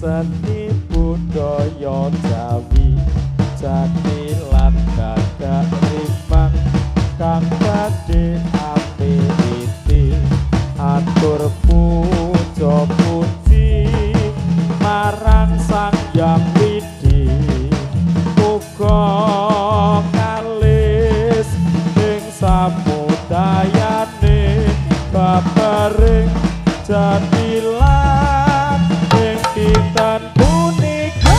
seni budaya Jawi jadilan gagak rimang kang badhe apiti atur puja puji marang Sang Hyang Widi muga kalis ing samudayane babaring jadilan ing dinten puniki.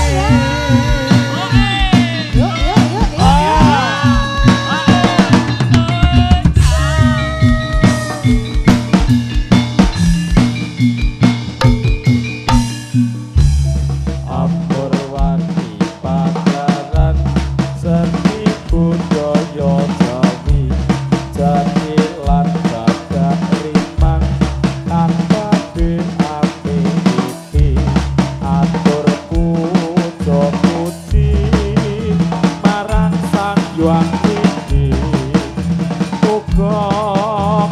Amurwati pagaran seni budaya Jawi jadilan gagak rimang kang badhe apiti atur puja puji marang Sang Hyang Widi muga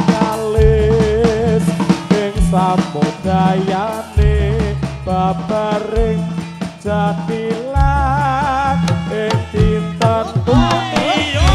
kalis ing samudayane babaring jadilan ing dinten puniki.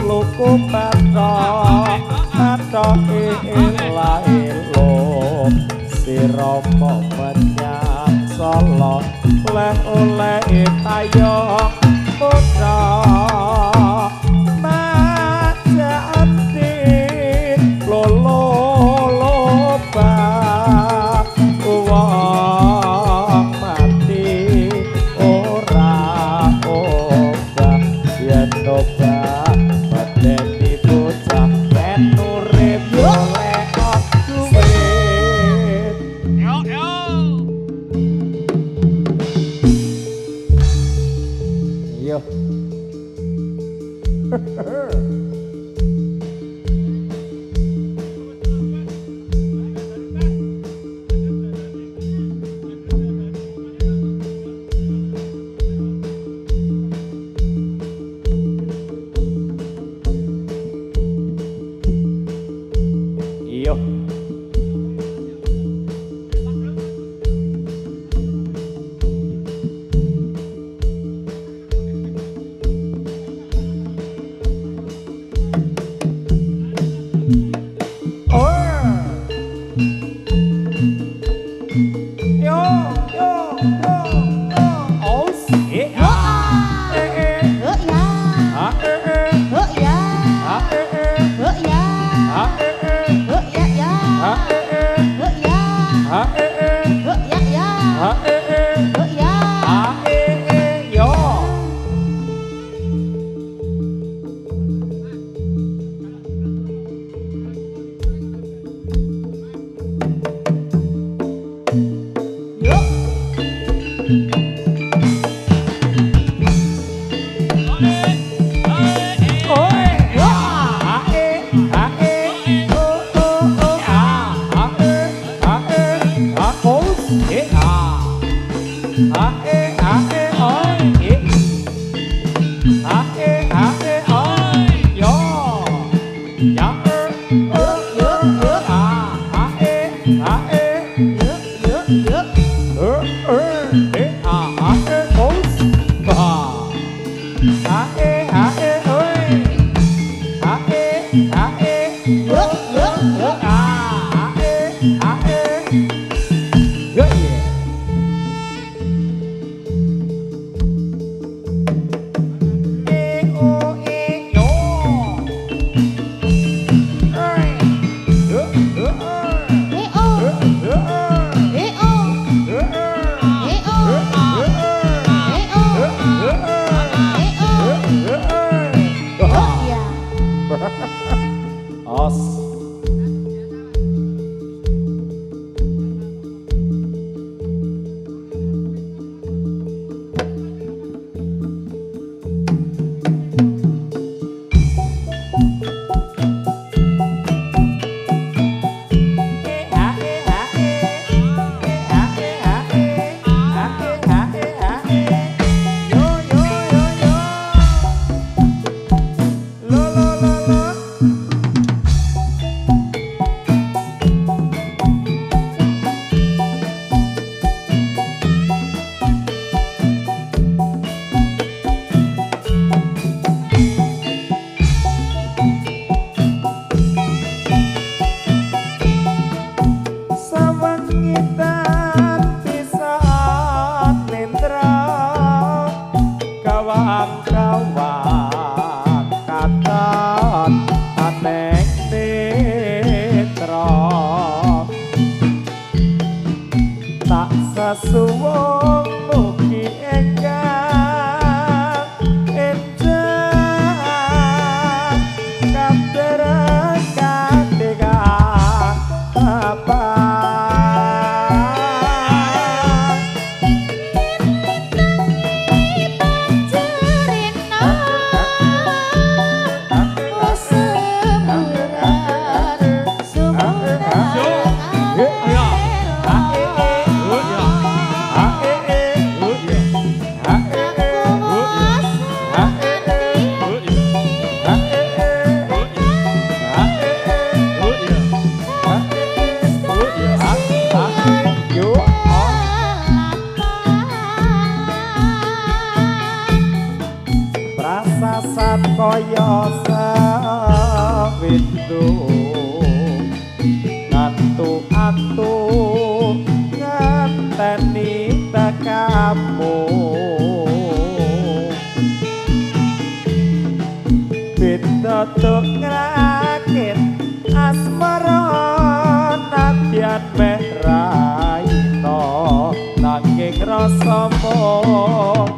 Sloku patok patoke ela-elo sirama menyang Solo oleh tayong putra majati lolo loba wong mati ora obah yen obah badeni bocah yen urip oleh duit yo yo yo Suwung mugi engkang endah kapter kadegang apa prasasat kaya sawindu ngantuk-antuk ngenteni tekamu pitutuk ngrakit asmara nadyan meh raina nanging rasa mung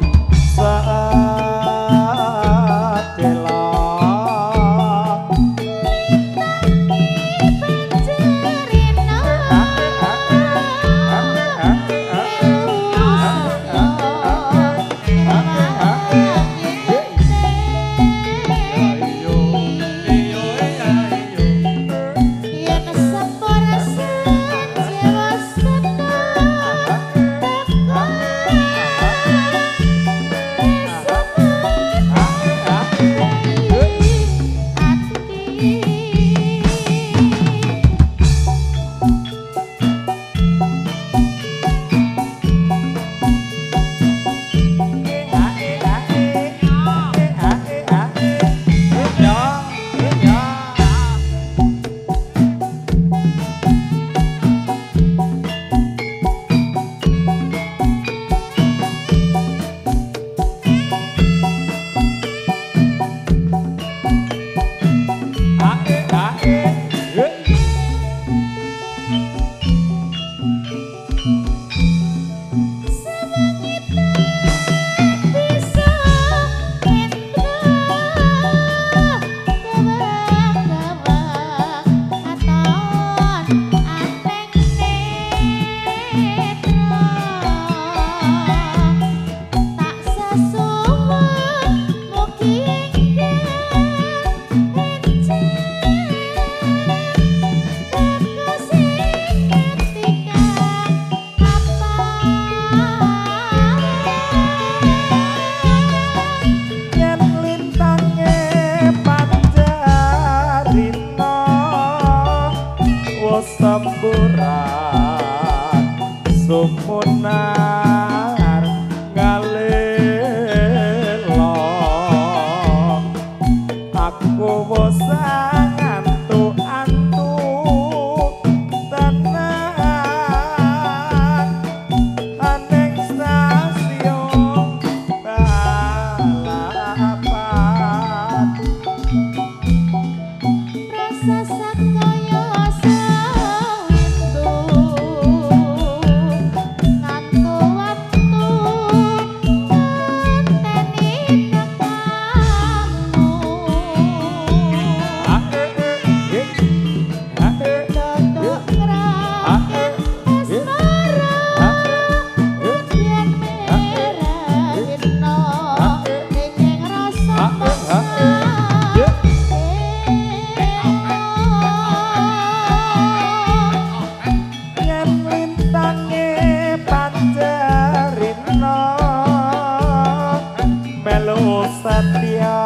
setya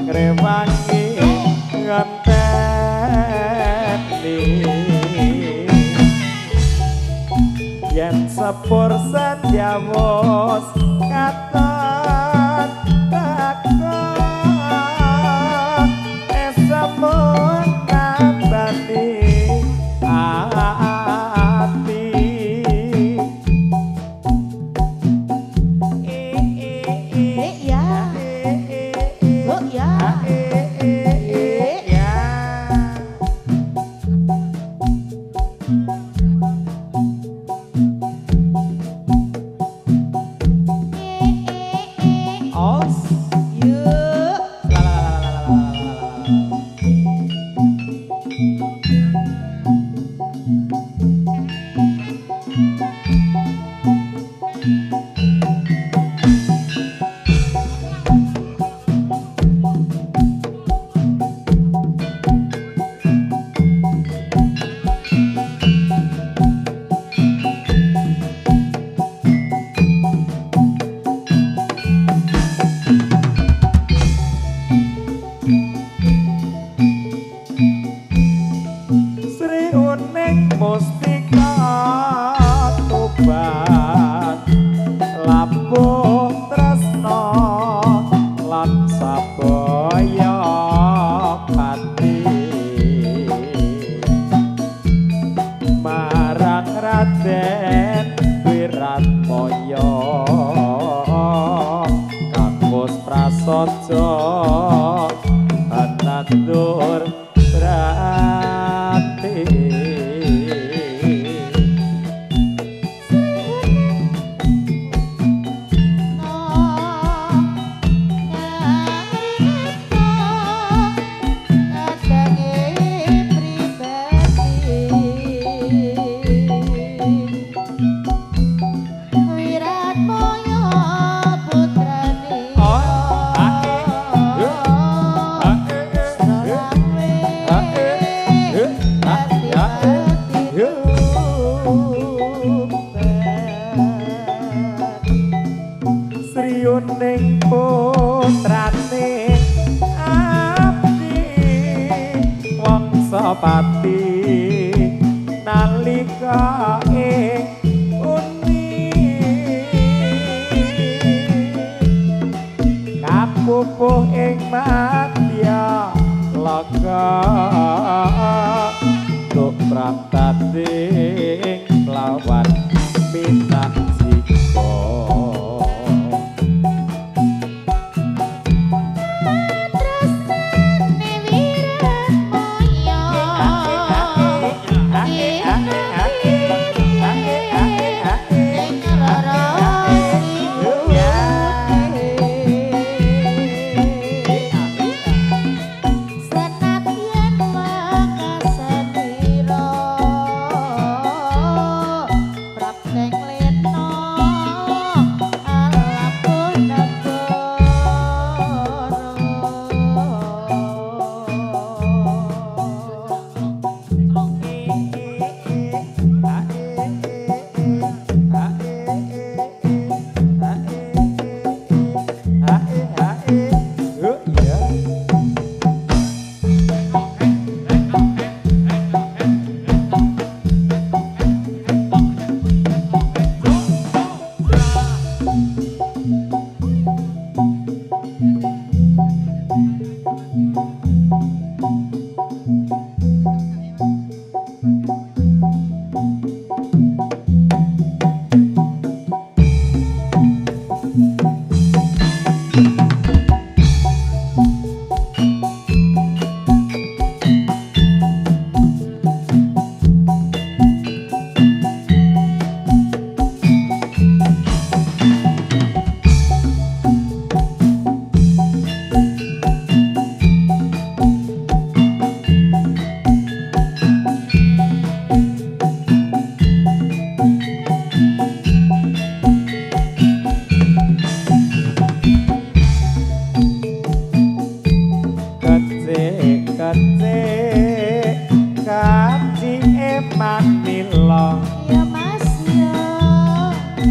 ngrewangi ngenteni yen sepur sendyawas katon takon esamun nabani ati ya bu ya Sri uning mustika tobat labuh tresna lan sabaya pati marang Raden Wiratmaya kakus prasaja anandur berarti Sri uning putrane abdi Wangsapati nalika ing uni kapupuh ing madya laga tuk praptating lawan minat jika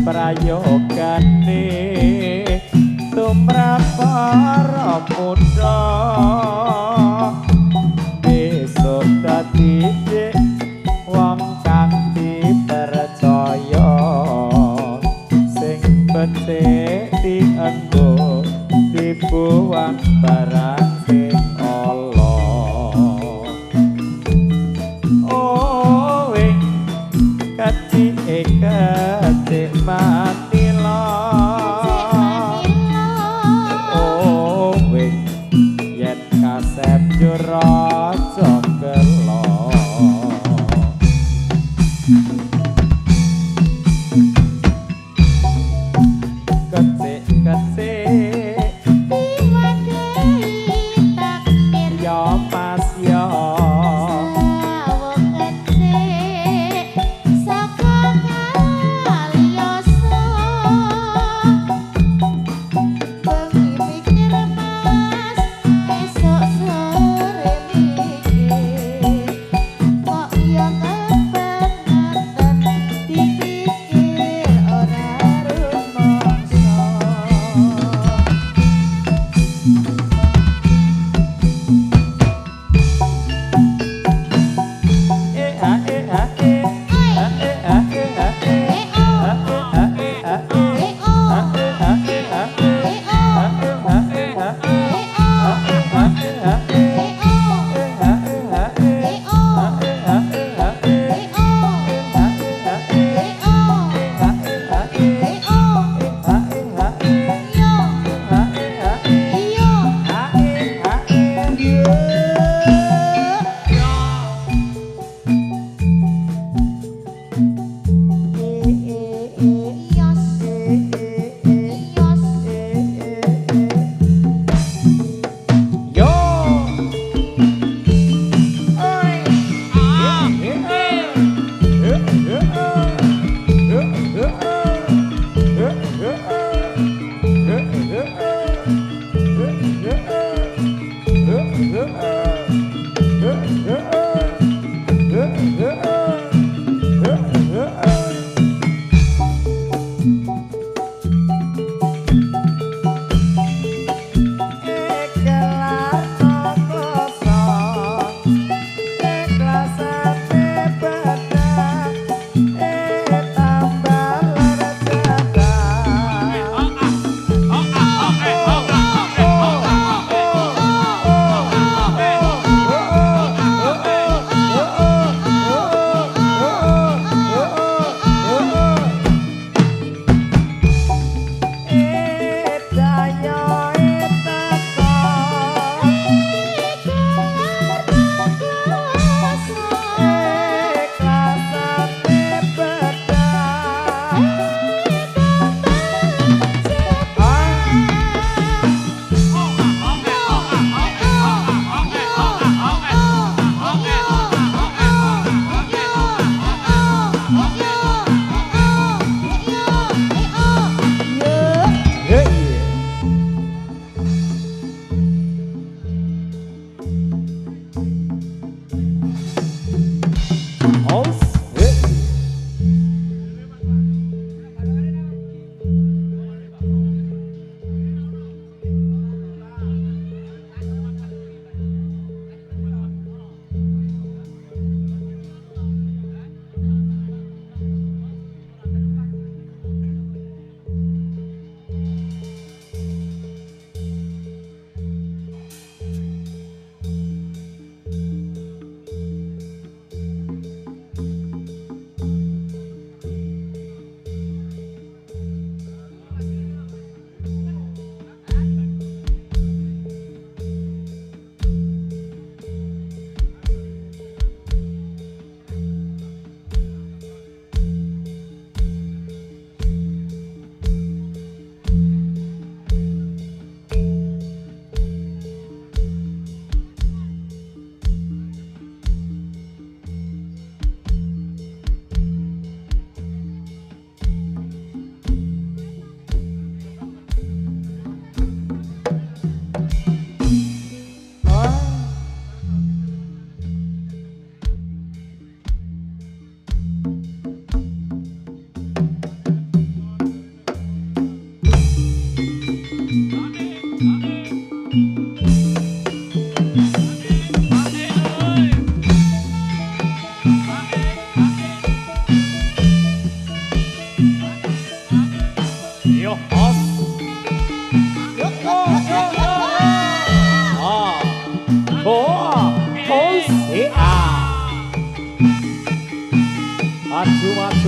prayogane tumrap para muda besok dadi wong kang dipercaya sing becik dienggo dibuang barang sing ala oh wing kecik manila oh wing yen kasep jura jogelo kecik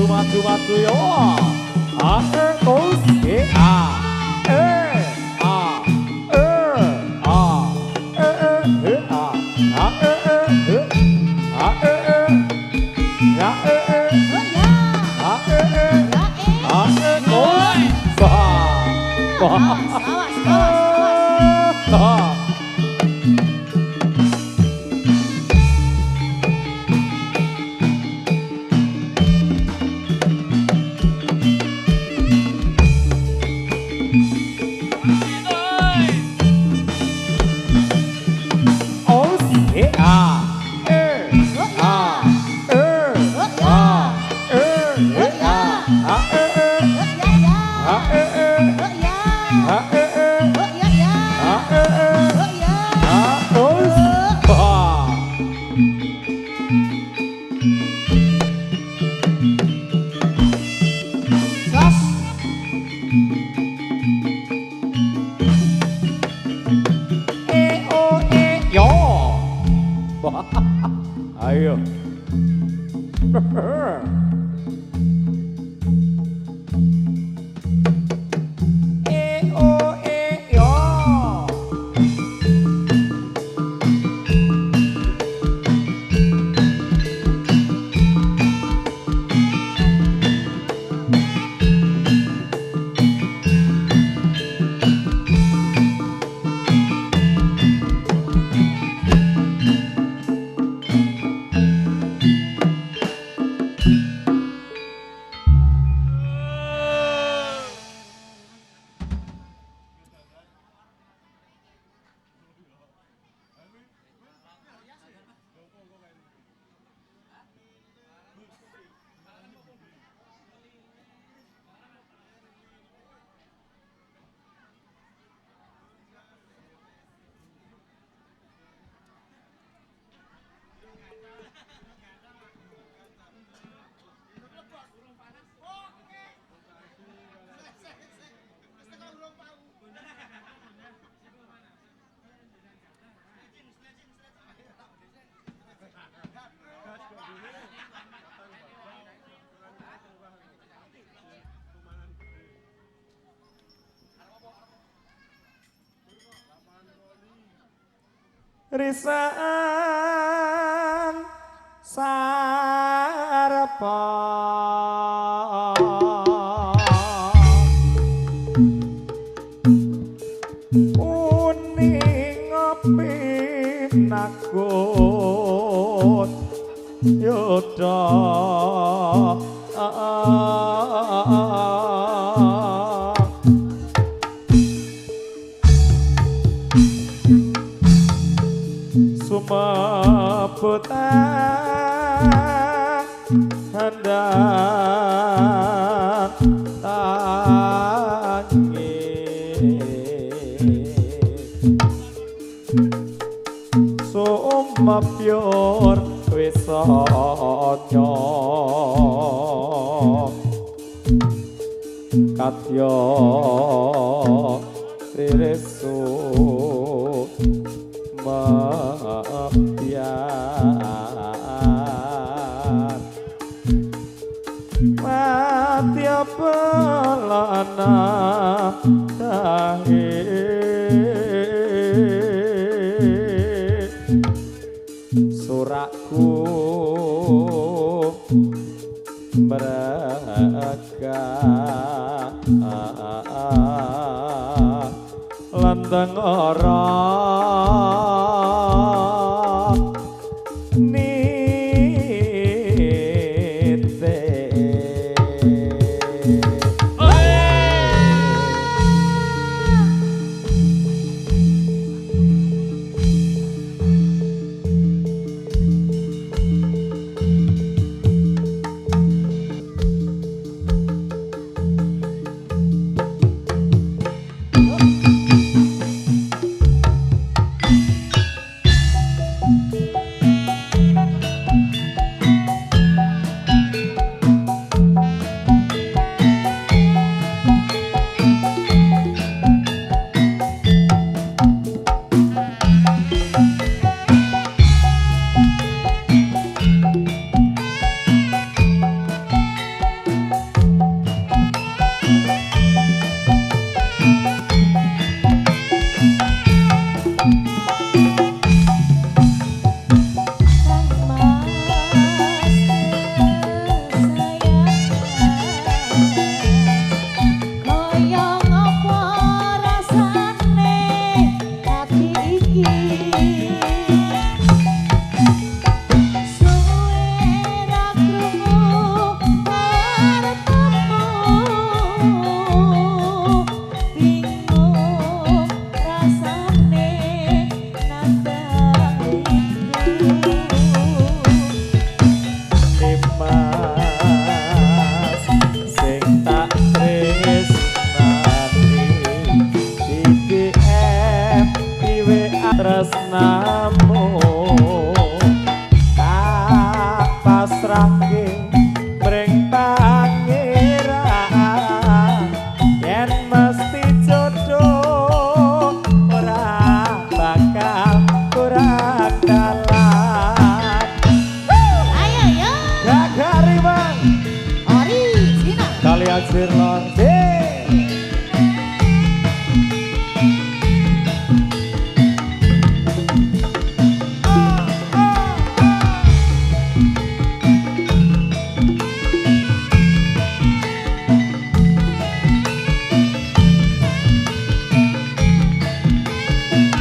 maju yo. Terus ayo. Risan sarepa uni ngopi nakut yudha sumaputang hendak tangi sumapyor wisanya katya riresu mati pelana dahi surakku mereka lantang orang tresnamu tak pasrahke mring pangeran yen mesti jodoh ora bakal kurang dalan. Ayo yo. Gagari bang Original. kali ajir lor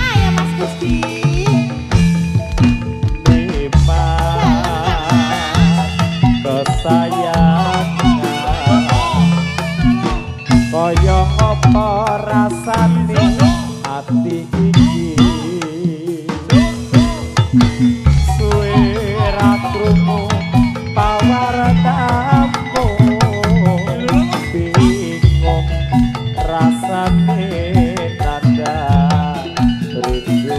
Ayo Mas Gusti. kesayangan kaya apa rasane ati iki suwe ra krungu pawartamu bingung rasane tanda rindu.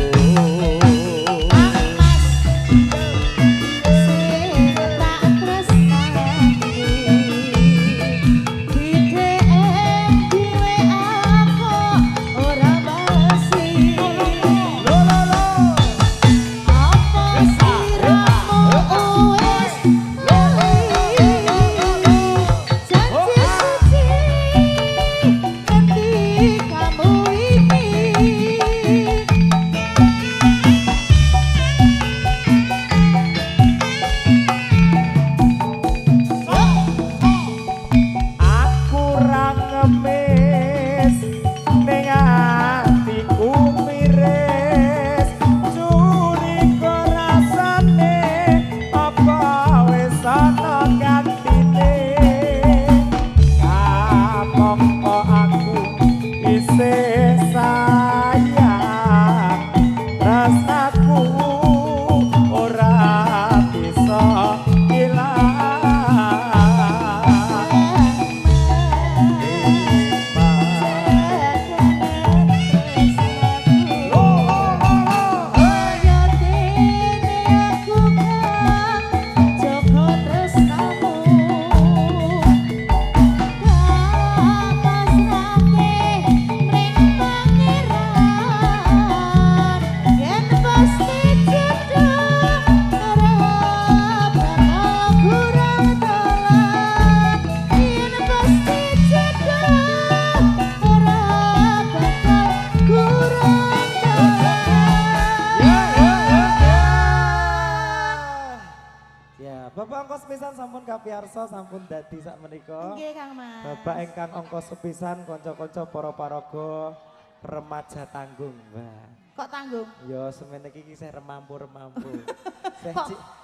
Bapak ongkos pisan sampun kapiyarsa sampun dadi sak menika. Nggih Kang Mas. Bapak ingkang ongkos sepisan kanca-kanca para paraga remaja tanggung, Mbak. Kok tanggung? Ya semene iki sih remampu-remampu.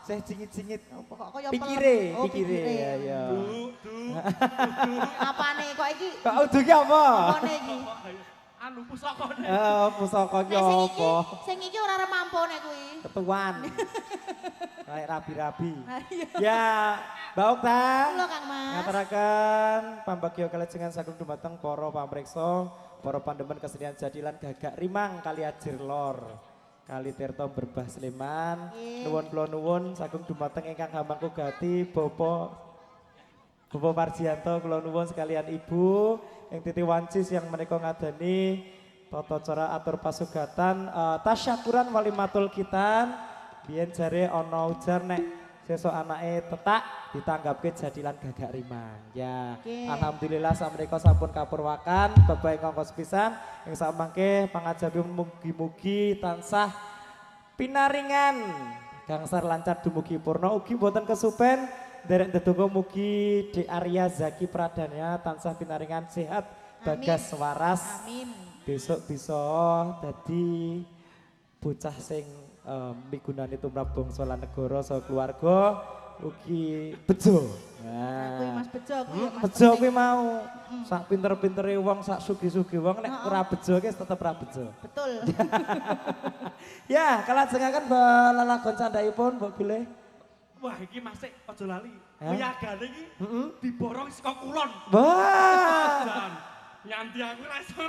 Seh cingit-cingit. Kok kaya Pikire ya ya. Apane kok iki? Kok uduke apa? Apane iki? Anu pusakane. Pusaka ki Nek apa? Sing iki ora remampune kuwi. Ketuan. Kayak rabi-rabi. Iya. Ya, Mbak Okta. Halo Kang Mas. Ngaturaken pambagya kalajengan sagung dumateng para pamriksa, para pandemen kesenian jadilan Gagak Rimang kali Ajir Lor. Kali Tirta Berbah Sleman. Nuwun kula nuwun sagung dumateng ingkang hamangku gati Bapak Parjianto kula nuwun sekalian Ibu yang Titi Wancis yang menika ngadani tata cara atur pasugatan tasyakuran walimatul kitan. Biyen jare ana ujar nek sesuk anake tetak ditanggapke jadilan Gagak Rimang. Ya, alhamdulillah samreka sampun kapurwakan Bapak ingkang kos pisan ing samangke pangajabi mugi-mugi tansah pinaringan gangsar lancar dumugi purna ugi boten kesupen derek ndedonga mugi Di Arya Zaki Pradana tansah pinaringan sehat bagas waras. Amin. Besok bisa dadi bocah sing migunani tumrap bangsa lan negara saha keluarga ugi bejo. Nah, kuwi Mas Bejo kuwi Mas. Bejo kuwi mau sak pinter-pintere wong sak sugih-sugih wong nek ora bejo ki tetep ora bejo. Betul. Ya, kalajengaken lelagon candhaipun Mbok Bilih. Wah, iki masih aja lali. Wiyagane iki diborong saka kulon. Wah. Nyanti aku ra iso.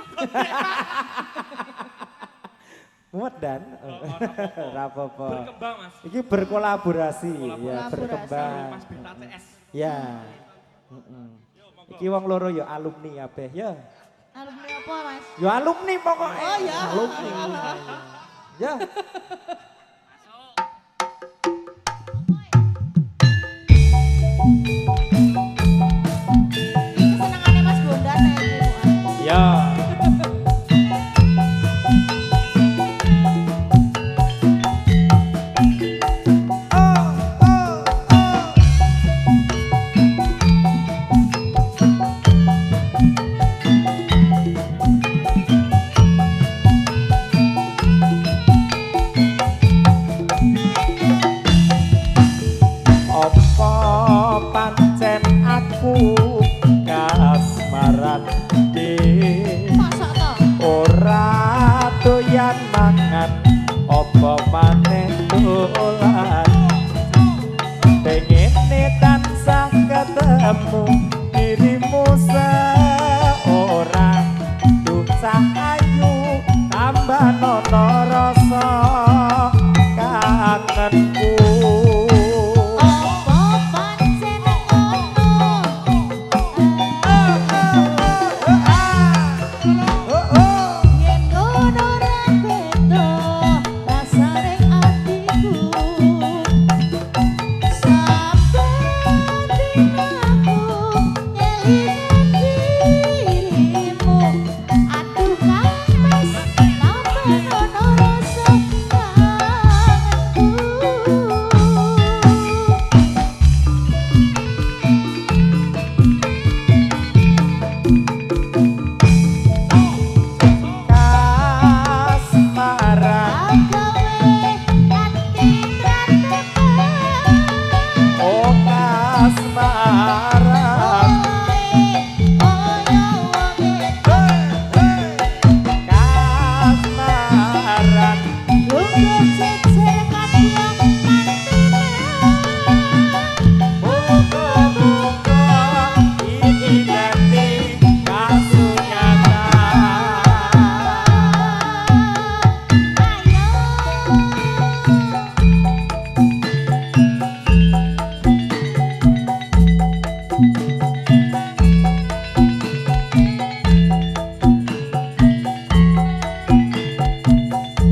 Muat dan rapopo. Berkembang Mas. Iki berkolaborasi, ya Kolaborasi. berkembang. Mas Beta TS. Ya. Iki wong loro ya alumni kabeh ya. Alumni apa Mas? Ya alumni pokoknya. Oh ya. Alumni. Ya. Ini kesenangannya Mas Bondan ya. Ya. Apa pancen aku kasmaran Masa toh? ora doyan mangan apa maneh dolan pengene tansah ketemu dirimu seorang duh ayu tambah nono rasa kangenku. Apa pancen ngono? Yen ngono ra beda rasane atiku. Saben dinaku ngelingi dirimu. Aduh kames tambah nono rasa kangenku. Kasmaran oh kasmaran kasmaran muga-muga iki dadi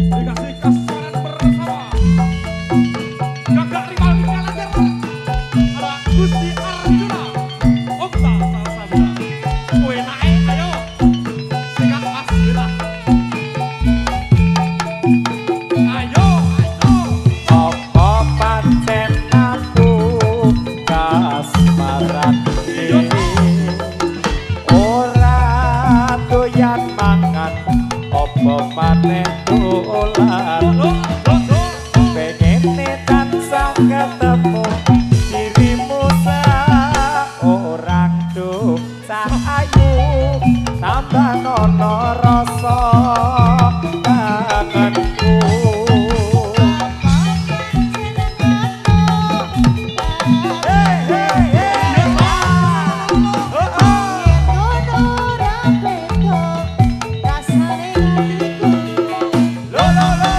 Dikasih kasaran bersama. Gagak rival kita laser. Ada Gusti Arjuna. Okta Salsabila. Kue naik ayo. Sikat Mas Beta. Ayo, ayo. apa pancen aku kasmaran ora doyan mangan apa maneh dolan pengene tansah ketemu dirimu seorang duh ayu tambah nono rasa kangenku. Hey, hey, hey. Oh, oh. Lo, lo, lo.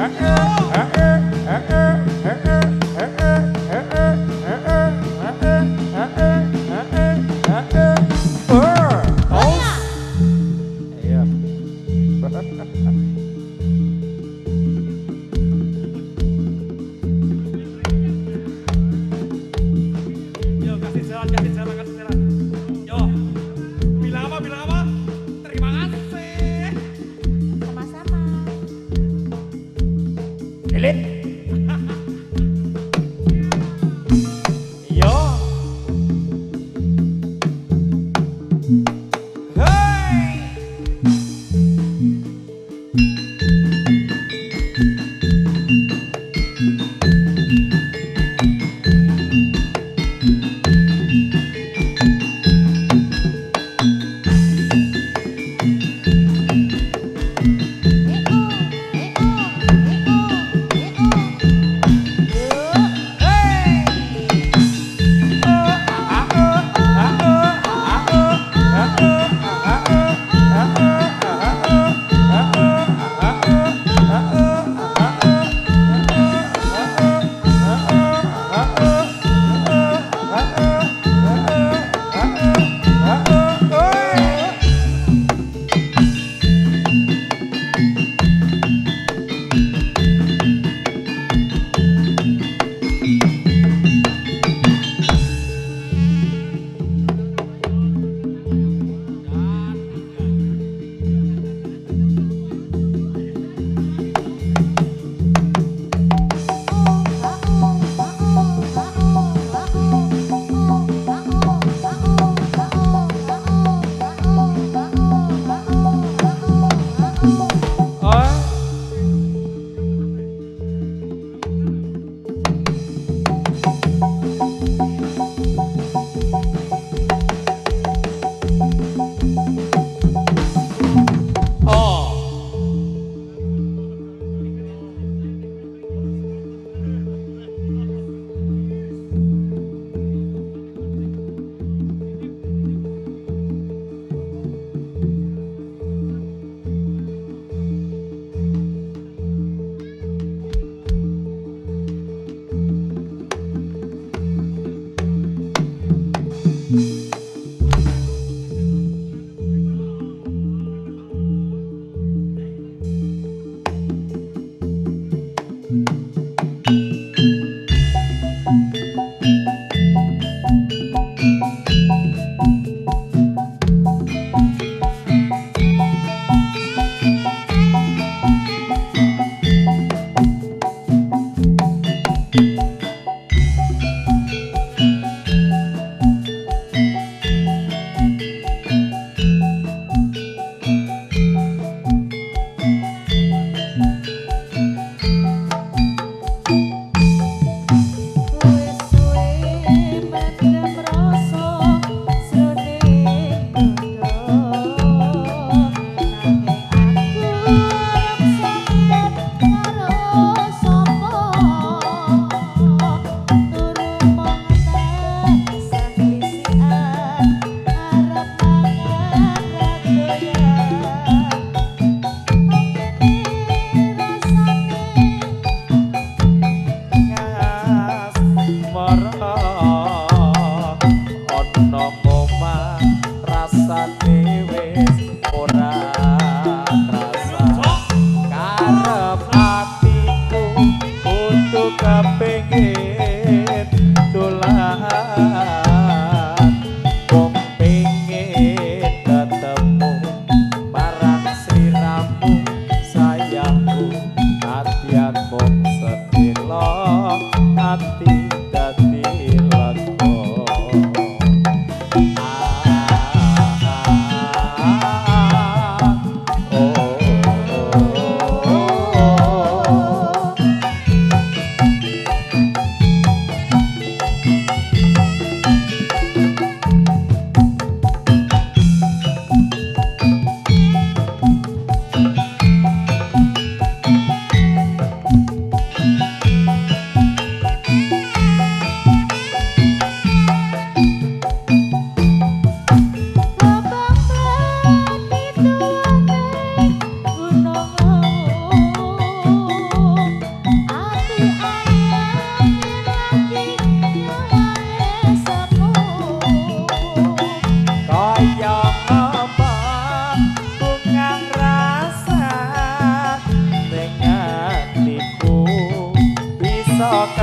Yo kasih jalan, kasih jalan, kasih jalan. Yo. Bilang apa? Bilang apa? Terima kasih. Sama-sama. Lilin. Yo. Hey.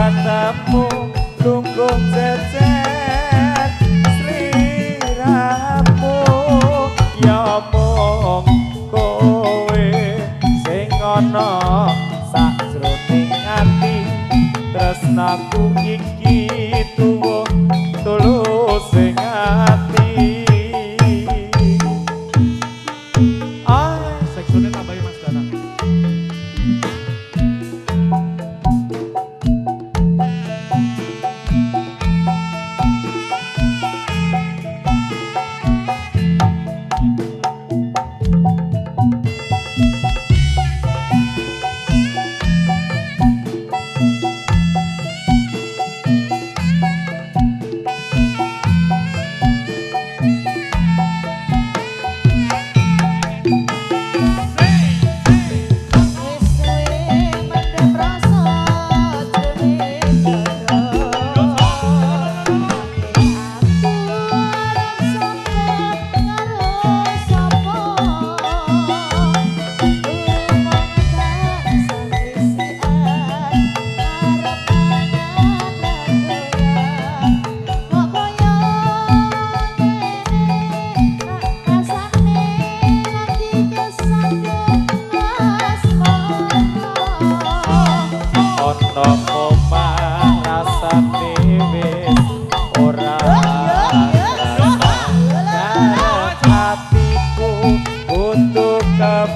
ketemu lungguh jejer sliramu ya mung kowe sing ana sajroning ati tresnaku iki tuwuh tulus sing ati Seksone tambahi Mas Danang.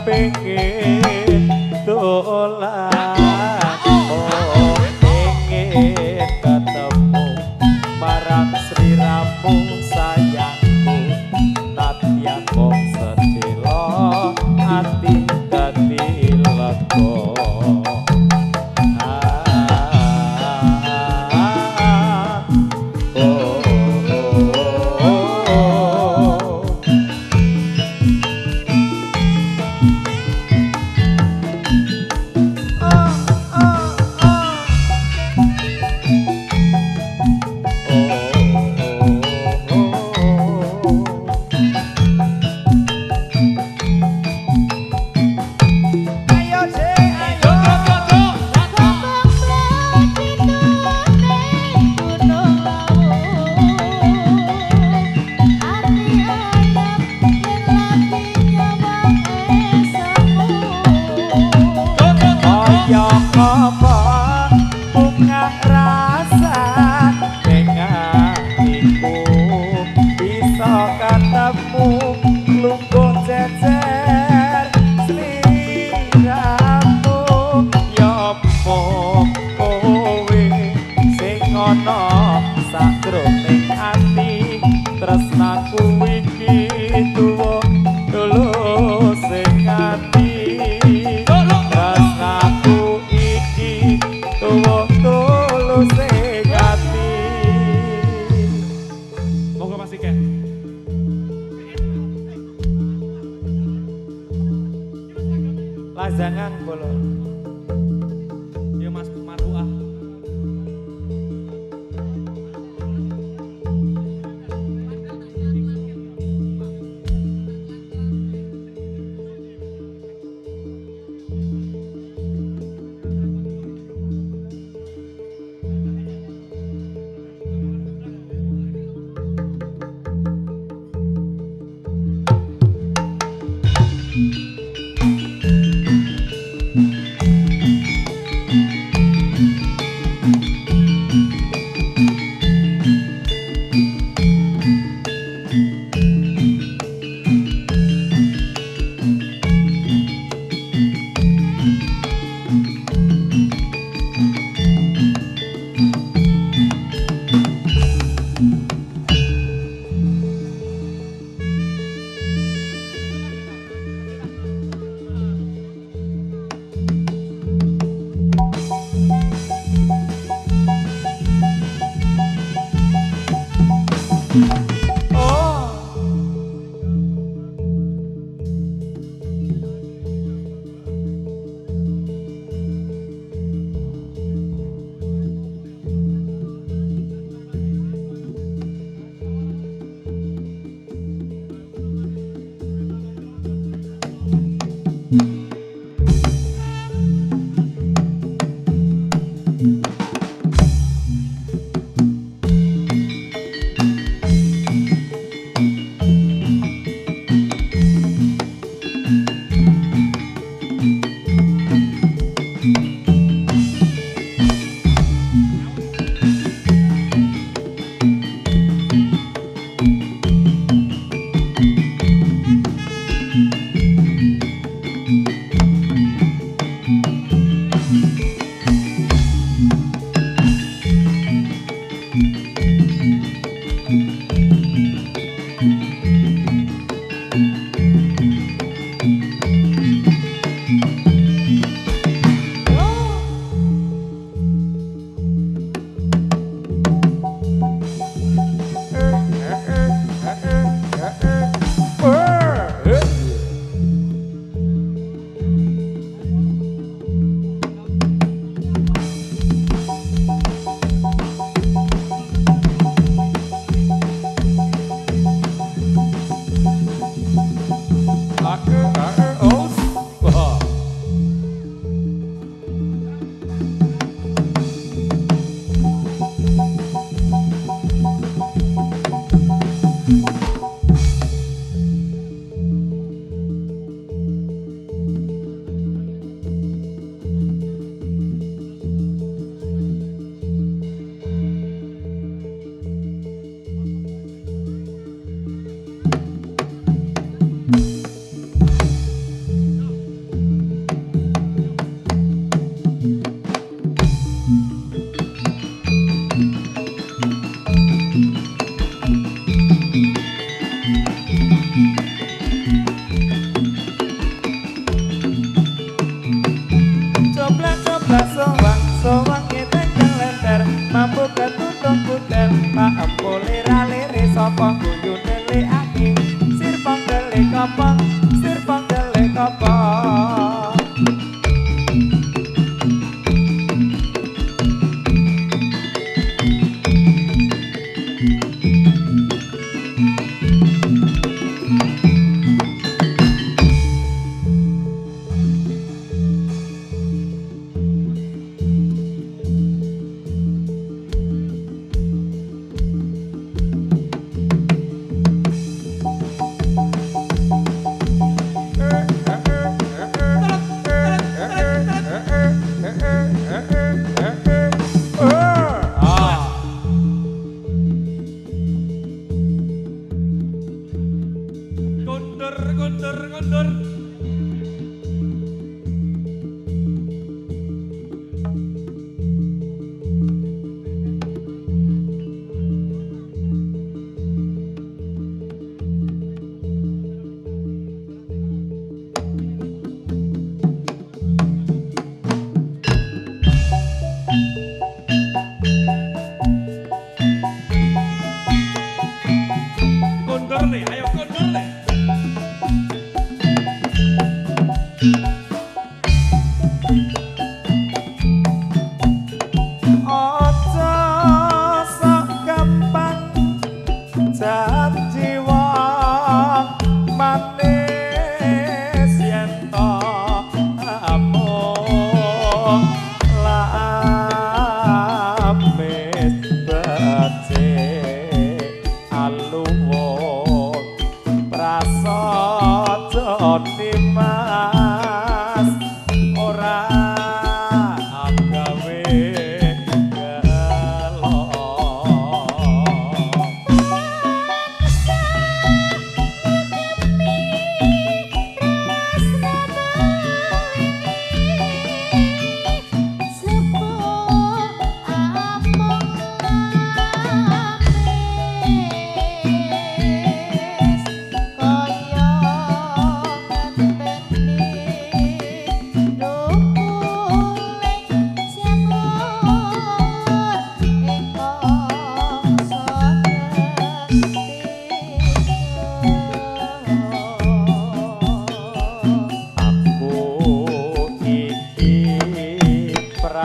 Kepingin dolan pengen ketemu marang sliramu sayangku nadyan mung sedelo ati dadi lega sakroning ati tresnaku iki tuwa tulus sing ati tresnaku iki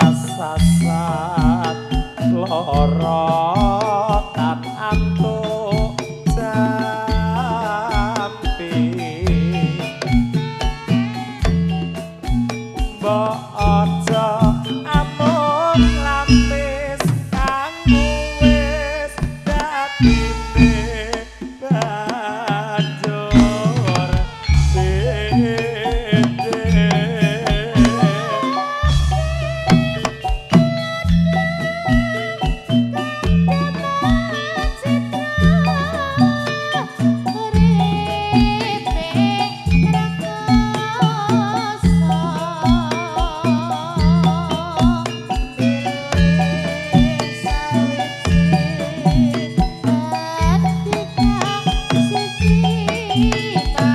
kasasat loro tan antuk jampi mbok aja amung lapis kanggo wis dadine banjur dede.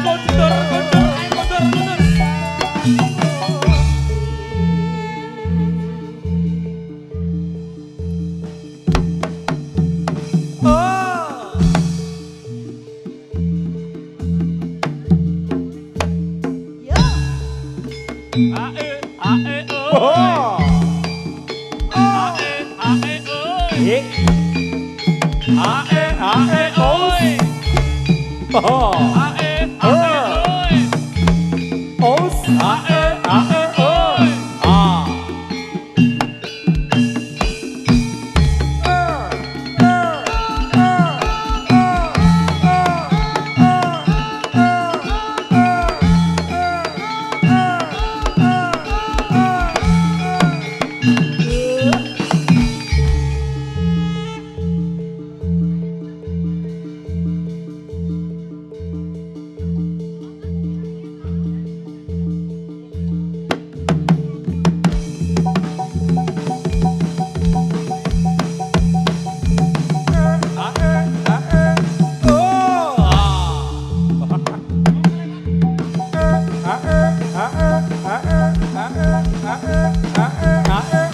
Mundur, mundur, ayo mundur, mundur. Oh. Ae, ae, oi. Oh. Ae, ae, oi. Eh. Ae, ae, oi. Oh. Ae, ae, oi. Os. Ae, ae, oi. Ah.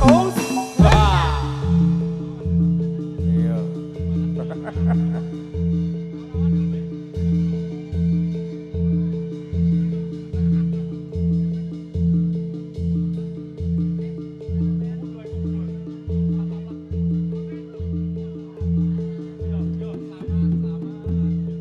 Os.